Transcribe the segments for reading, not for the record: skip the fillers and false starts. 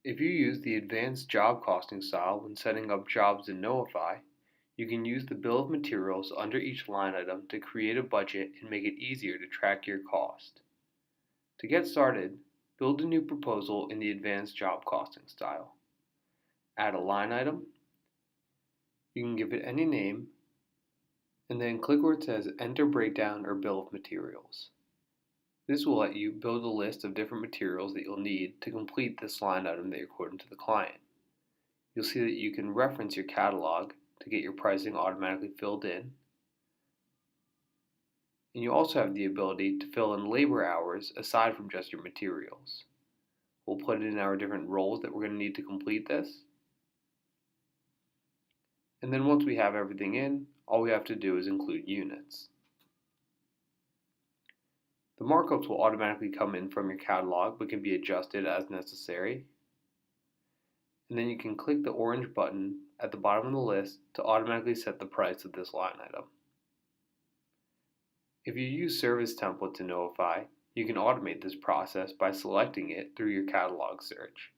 If you use the advanced job costing style when setting up jobs in Knowify, you can use the bill of materials under each line item to create a budget and make it easier to track your cost. To get started, build a new proposal in the advanced job costing style. Add a line item, you can give it any name, and then click where it says Enter Breakdown or Bill of Materials. This will let you build a list of different materials that you'll need to complete this line item that you're quoting to the client. You'll see that you can reference your catalog to get your pricing automatically filled in. And you also have the ability to fill in labor hours aside from just your materials. We'll put in our different roles that we're going to need to complete this. And then once we have everything in, all we have to do is include units. The markups will automatically come in from your catalog but can be adjusted as necessary. And then you can click the orange button at the bottom of the list to automatically set the price of this line item. If you use service templates in Knowify, you can automate this process by selecting it through your catalog search.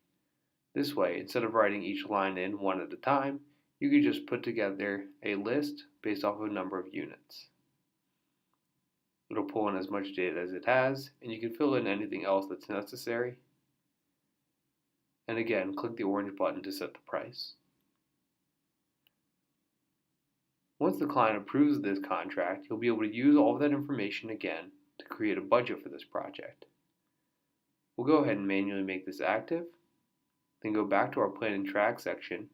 This way, instead of writing each line in one at a time, you can just put together a list based off of a number of units. It'll pull in as much data as it has, and you can fill in anything else that's necessary. And again, click the orange button to set the price. Once the client approves this contract, you'll be able to use all of that information again to create a budget for this project. We'll go ahead and manually make this active, then go back to our Plan and Track section,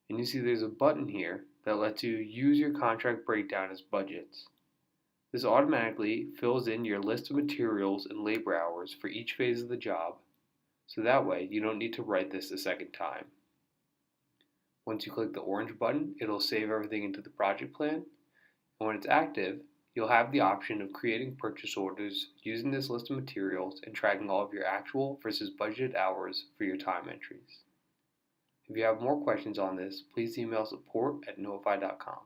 and you see there's a button here that lets you use your contract breakdown as budgets. This automatically fills in your list of materials and labor hours for each phase of the job, so that way you don't need to write this a second time. Once you click the orange button, it'll save everything into the project plan, and when it's active, you'll have the option of creating purchase orders using this list of materials and tracking all of your actual versus budgeted hours for your time entries. If you have more questions on this, please email support@knowify.com.